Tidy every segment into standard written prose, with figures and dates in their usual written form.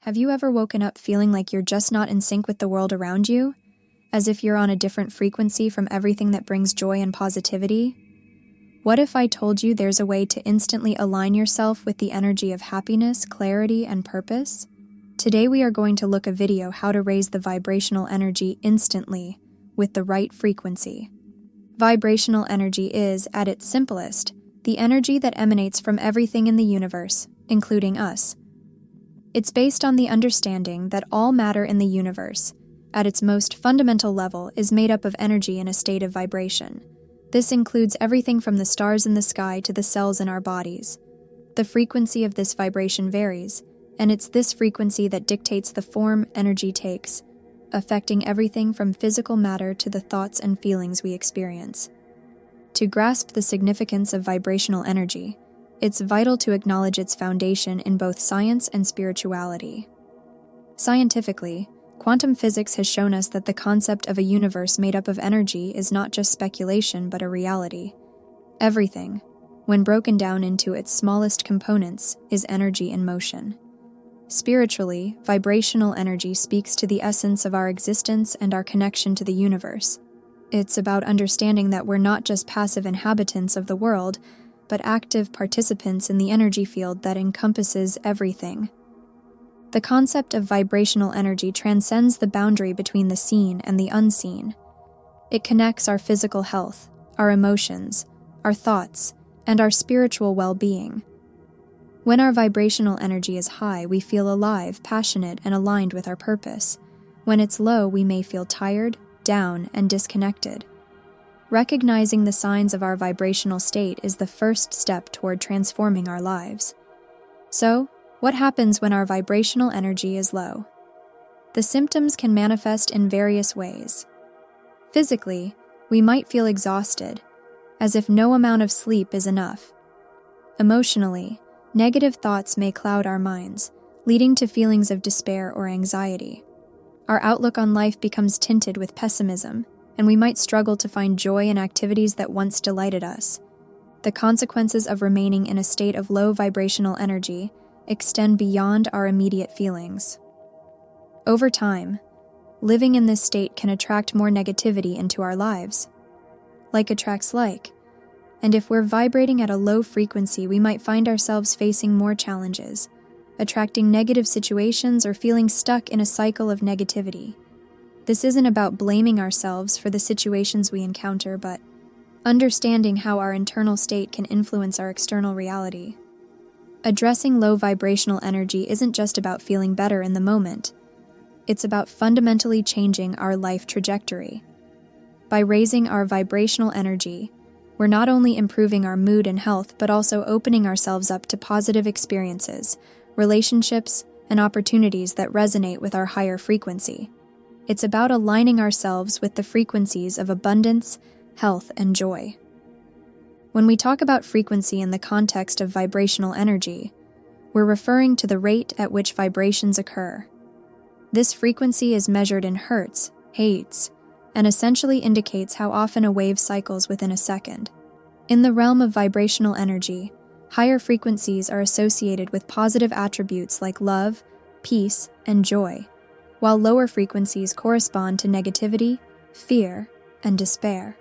Have you ever woken up feeling like you're just not in sync with the world around you? As if you're on a different frequency from everything that brings joy and positivity? What if I told you there's a way to instantly align yourself with the energy of happiness, clarity, and purpose? Today we are going to look at a video how to raise the vibrational energy instantly with the right frequency. Vibrational energy is, at its simplest, the energy that emanates from everything in the universe, including us. It's based on the understanding that all matter in the universe, at its most fundamental level, is made up of energy in a state of vibration. This includes everything from the stars in the sky to the cells in our bodies. The frequency of this vibration varies, and it's this frequency that dictates the form energy takes, affecting everything from physical matter to the thoughts and feelings we experience. To grasp the significance of vibrational energy, it's vital to acknowledge its foundation in both science and spirituality. Scientifically, quantum physics has shown us that the concept of a universe made up of energy is not just speculation but a reality. Everything, when broken down into its smallest components, is energy in motion. Spiritually, vibrational energy speaks to the essence of our existence and our connection to the universe. It's about understanding that we're not just passive inhabitants of the world, but active participants in the energy field that encompasses everything. The concept of vibrational energy transcends the boundary between the seen and the unseen. It connects our physical health, our emotions, our thoughts, and our spiritual well-being. When our vibrational energy is high, we feel alive, passionate, and aligned with our purpose. When it's low, we may feel tired, down, and disconnected. Recognizing the signs of our vibrational state is the first step toward transforming our lives. So, what happens when our vibrational energy is low? The symptoms can manifest in various ways. Physically, we might feel exhausted, as if no amount of sleep is enough. Emotionally, negative thoughts may cloud our minds, leading to feelings of despair or anxiety. Our outlook on life becomes tinted with pessimism, and we might struggle to find joy in activities that once delighted us. The consequences of remaining in a state of low vibrational energy extend beyond our immediate feelings. Over time, living in this state can attract more negativity into our lives. Like attracts like, and if we're vibrating at a low frequency, we might find ourselves facing more challenges, attracting negative situations or feeling stuck in a cycle of negativity. This isn't about blaming ourselves for the situations we encounter, but understanding how our internal state can influence our external reality. Addressing low vibrational energy isn't just about feeling better in the moment. It's about fundamentally changing our life trajectory. By raising our vibrational energy, we're not only improving our mood and health, but also opening ourselves up to positive experiences, relationships, and opportunities that resonate with our higher frequency. It's about aligning ourselves with the frequencies of abundance, health, and joy. When we talk about frequency in the context of vibrational energy, we're referring to the rate at which vibrations occur. This frequency is measured in hertz, and essentially indicates how often a wave cycles within a second. In the realm of vibrational energy, higher frequencies are associated with positive attributes like love, peace, and joy, while lower frequencies correspond to negativity, fear, and despair.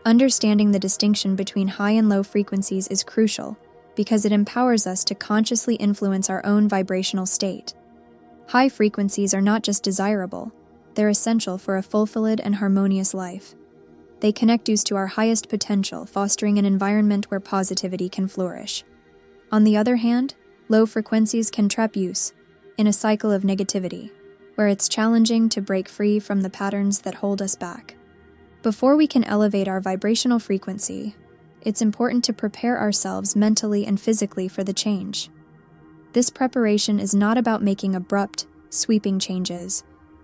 Understanding the distinction between high and low frequencies is crucial because it empowers us to consciously influence our own vibrational state. High frequencies are not just desirable, they're essential for a fulfilled and harmonious life. They connect us to our highest potential, fostering an environment where positivity can flourish. On the other hand, low frequencies can trap us in a cycle of negativity, where it's challenging to break free from the patterns that hold us back. Before we can elevate our vibrational frequency, it's important to prepare ourselves mentally and physically for the change. This preparation is not about making abrupt, sweeping changes,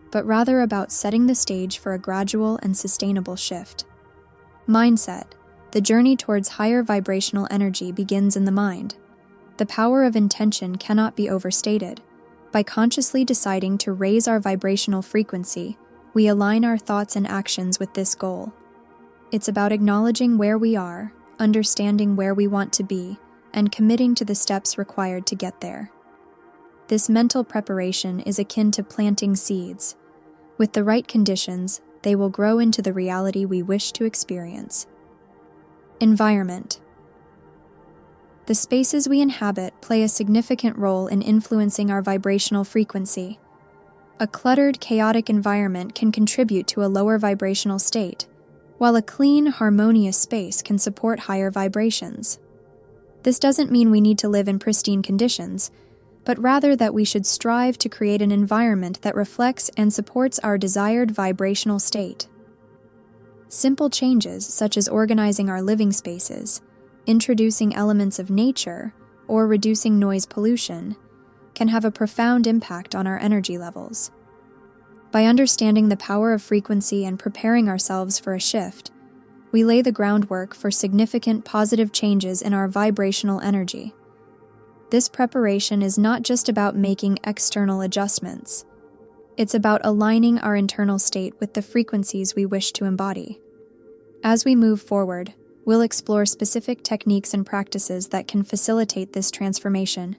but rather about setting the stage for a gradual and sustainable shift. Mindset. The journey towards higher vibrational energy begins in the mind. The power of intention cannot be overstated. By consciously deciding to raise our vibrational frequency, we align our thoughts and actions with this goal. It's about acknowledging where we are, understanding where we want to be, and committing to the steps required to get there. This mental preparation is akin to planting seeds. With the right conditions, they will grow into the reality we wish to experience. Environment. The spaces we inhabit play a significant role in influencing our vibrational frequency. A cluttered, chaotic environment can contribute to a lower vibrational state, while a clean, harmonious space can support higher vibrations. This doesn't mean we need to live in pristine conditions, but rather that we should strive to create an environment that reflects and supports our desired vibrational state. Simple changes, such as organizing our living spaces, introducing elements of nature, or reducing noise pollution, can have a profound impact on our energy levels. By understanding the power of frequency and preparing ourselves for a shift, we lay the groundwork for significant positive changes in our vibrational energy. This preparation is not just about making external adjustments. It's about aligning our internal state with the frequencies we wish to embody. As we move forward, we'll explore specific techniques and practices that can facilitate this transformation,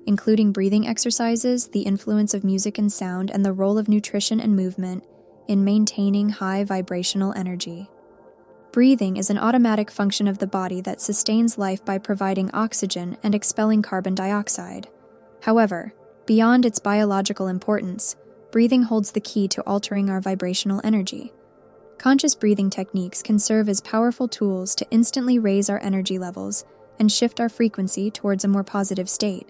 including breathing exercises, the influence of music and sound, and the role of nutrition and movement in maintaining high vibrational energy. Breathing is an automatic function of the body that sustains life by providing oxygen and expelling carbon dioxide. However, beyond its biological importance, breathing holds the key to altering our vibrational energy. Conscious breathing techniques can serve as powerful tools to instantly raise our energy levels and shift our frequency towards a more positive state.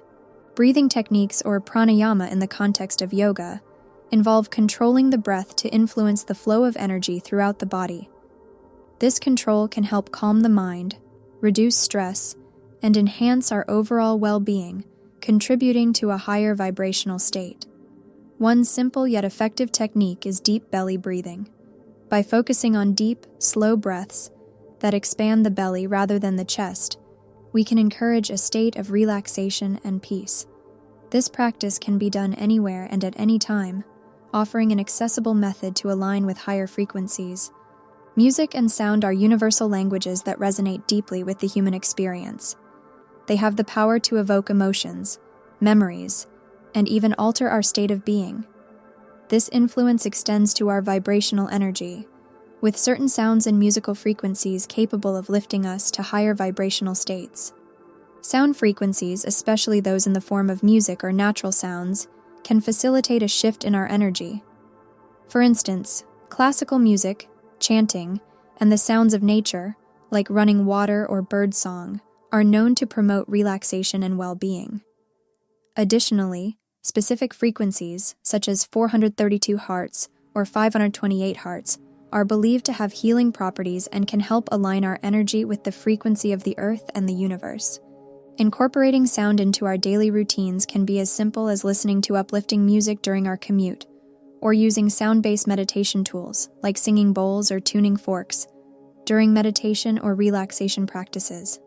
Breathing techniques, or pranayama in the context of yoga, involve controlling the breath to influence the flow of energy throughout the body. This control can help calm the mind, reduce stress, and enhance our overall well-being, contributing to a higher vibrational state. One simple yet effective technique is deep belly breathing. By focusing on deep, slow breaths that expand the belly rather than the chest, we can encourage a state of relaxation and peace. This practice can be done anywhere and at any time, offering an accessible method to align with higher frequencies. Music and sound are universal languages that resonate deeply with the human experience. They have the power to evoke emotions, memories, and even alter our state of being. This influence extends to our vibrational energy, with certain sounds and musical frequencies capable of lifting us to higher vibrational states. Sound frequencies, especially those in the form of music or natural sounds, can facilitate a shift in our energy. For instance, classical music, chanting, and the sounds of nature, like running water or bird song, are known to promote relaxation and well-being. Additionally, specific frequencies, such as 432 Hz or 528 Hz, are believed to have healing properties and can help align our energy with the frequency of the Earth and the universe. Incorporating sound into our daily routines can be as simple as listening to uplifting music during our commute, or using sound-based meditation tools, like singing bowls or tuning forks, during meditation or relaxation practices.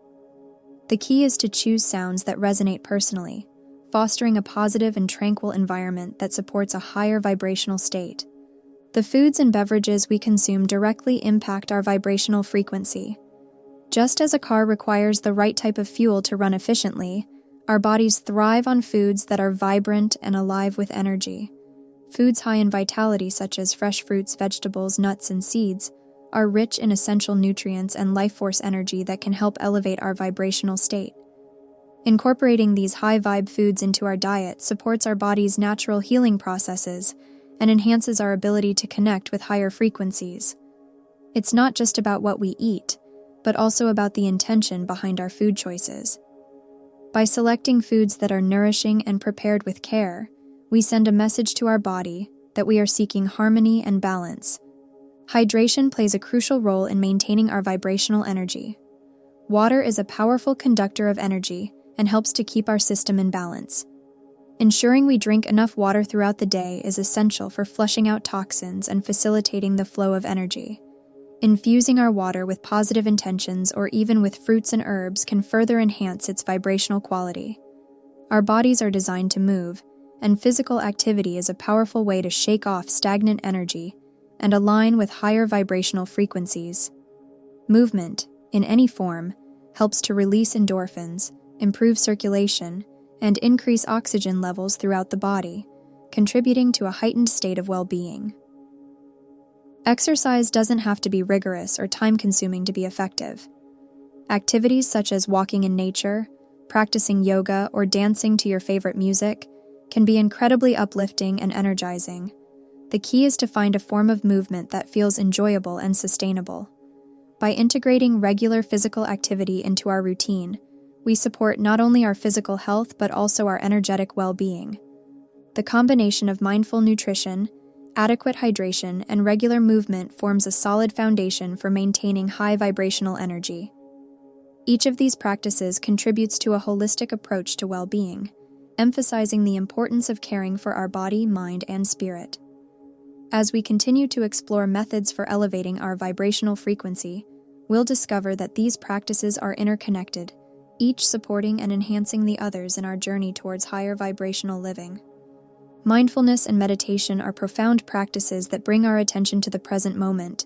The key is to choose sounds that resonate personally, fostering a positive and tranquil environment that supports a higher vibrational state. The foods and beverages we consume directly impact our vibrational frequency. Just as a car requires the right type of fuel to run efficiently, our bodies thrive on foods that are vibrant and alive with energy. Foods high in vitality, such as fresh fruits, vegetables, nuts, and seeds, are rich in essential nutrients and life force energy that can help elevate our vibrational state. Incorporating these high-vibe foods into our diet supports our body's natural healing processes and enhances our ability to connect with higher frequencies. It's not just about what we eat, but also about the intention behind our food choices. By selecting foods that are nourishing and prepared with care, we send a message to our body that we are seeking harmony and balance. Hydration plays a crucial role in maintaining our vibrational energy. Water is a powerful conductor of energy and helps to keep our system in balance. Ensuring we drink enough water throughout the day is essential for flushing out toxins and facilitating the flow of energy. Infusing our water with positive intentions or even with fruits and herbs can further enhance its vibrational quality. Our bodies are designed to move, and physical activity is a powerful way to shake off stagnant energy and align with higher vibrational frequencies. Movement, in any form, helps to release endorphins, improve circulation, and increase oxygen levels throughout the body, contributing to a heightened state of well-being. Exercise doesn't have to be rigorous or time-consuming to be effective. Activities such as walking in nature, practicing yoga, or dancing to your favorite music can be incredibly uplifting and energizing. The key is to find a form of movement that feels enjoyable and sustainable. By integrating regular physical activity into our routine, we support not only our physical health but also our energetic well-being. The combination of mindful nutrition, adequate hydration, and regular movement forms a solid foundation for maintaining high vibrational energy. Each of these practices contributes to a holistic approach to well-being, emphasizing the importance of caring for our body, mind, and spirit. As we continue to explore methods for elevating our vibrational frequency, we'll discover that these practices are interconnected, each supporting and enhancing the others in our journey towards higher vibrational living. Mindfulness and meditation are profound practices that bring our attention to the present moment,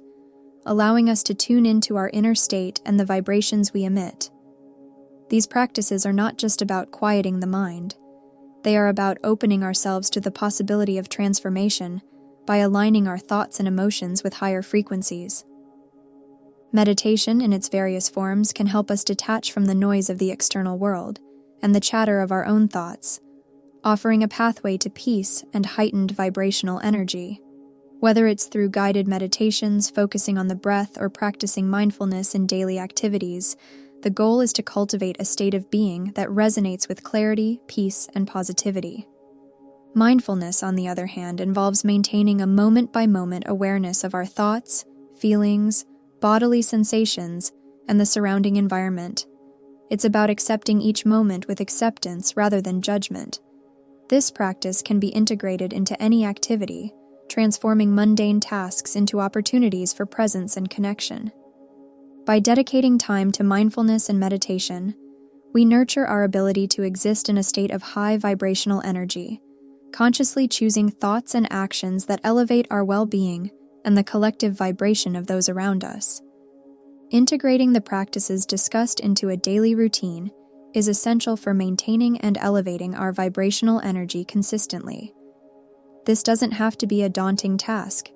allowing us to tune into our inner state and the vibrations we emit. These practices are not just about quieting the mind. They are about opening ourselves to the possibility of transformation by aligning our thoughts and emotions with higher frequencies. Meditation, in its various forms, can help us detach from the noise of the external world and the chatter of our own thoughts, offering a pathway to peace and heightened vibrational energy. Whether it's through guided meditations, focusing on the breath, or practicing mindfulness in daily activities, the goal is to cultivate a state of being that resonates with clarity, peace, and positivity. Mindfulness, on the other hand, involves maintaining a moment-by-moment awareness of our thoughts, feelings, bodily sensations, and the surrounding environment. It's about accepting each moment with acceptance rather than judgment. This practice can be integrated into any activity, transforming mundane tasks into opportunities for presence and connection. By dedicating time to mindfulness and meditation, we nurture our ability to exist in a state of high vibrational energy, consciously choosing thoughts and actions that elevate our well-being and the collective vibration of those around us. Integrating the practices discussed into a daily routine is essential for maintaining and elevating our vibrational energy consistently. This doesn't have to be a daunting task.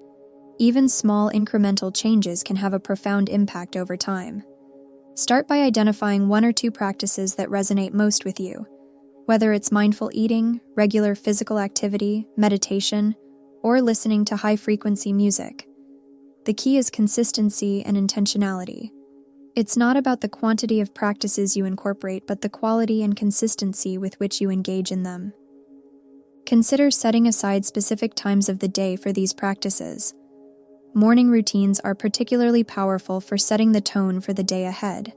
Even small incremental changes can have a profound impact over time. Start by identifying one or two practices that resonate most with you, whether it's mindful eating, regular physical activity, meditation, or listening to high-frequency music. The key is consistency and intentionality. It's not about the quantity of practices you incorporate, but the quality and consistency with which you engage in them. Consider setting aside specific times of the day for these practices. Morning routines are particularly powerful for setting the tone for the day ahead,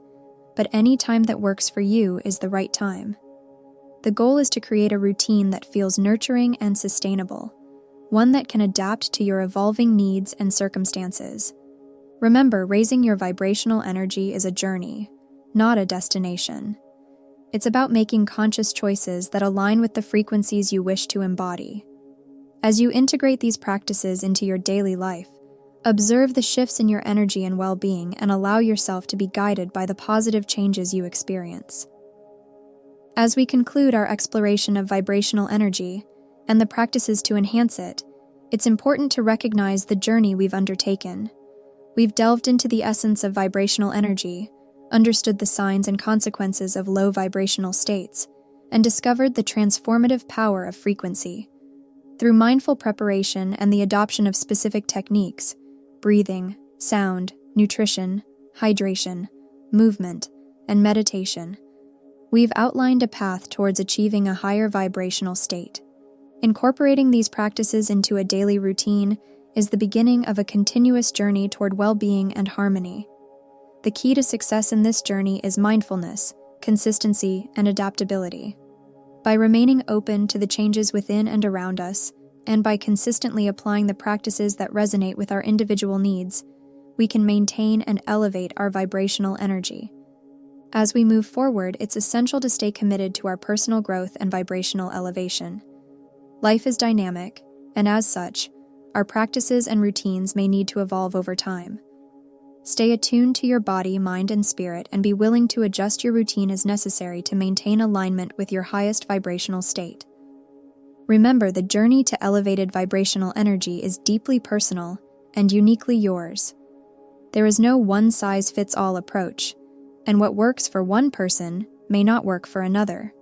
but any time that works for you is the right time. The goal is to create a routine that feels nurturing and sustainable, one that can adapt to your evolving needs and circumstances. Remember, raising your vibrational energy is a journey, not a destination. It's about making conscious choices that align with the frequencies you wish to embody. As you integrate these practices into your daily life, observe the shifts in your energy and well-being and allow yourself to be guided by the positive changes you experience. As we conclude our exploration of vibrational energy and the practices to enhance it, it's important to recognize the journey we've undertaken. We've delved into the essence of vibrational energy, understood the signs and consequences of low vibrational states, and discovered the transformative power of frequency. Through mindful preparation and the adoption of specific techniques, breathing, sound, nutrition, hydration, movement, and meditation, we've outlined a path towards achieving a higher vibrational state. Incorporating these practices into a daily routine is the beginning of a continuous journey toward well-being and harmony. The key to success in this journey is mindfulness, consistency, and adaptability. By remaining open to the changes within and around us, and by consistently applying the practices that resonate with our individual needs, we can maintain and elevate our vibrational energy. As we move forward, it's essential to stay committed to our personal growth and vibrational elevation. Life is dynamic, and as such, our practices and routines may need to evolve over time. Stay attuned to your body, mind, and spirit, and be willing to adjust your routine as necessary to maintain alignment with your highest vibrational state. Remember, the journey to elevated vibrational energy is deeply personal and uniquely yours. There is no one-size-fits-all approach, and what works for one person may not work for another.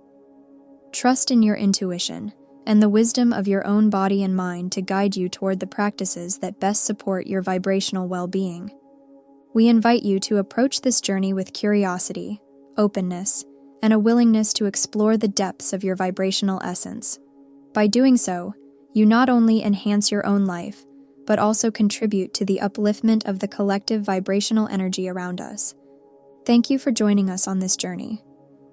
Trust in your intuition and the wisdom of your own body and mind to guide you toward the practices that best support your vibrational well-being. We invite you to approach this journey with curiosity, openness, and a willingness to explore the depths of your vibrational essence. By doing so, you not only enhance your own life, but also contribute to the upliftment of the collective vibrational energy around us. Thank you for joining us on this journey.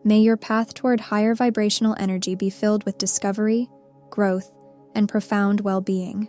May your path toward higher vibrational energy be filled with discovery, growth, and profound well-being.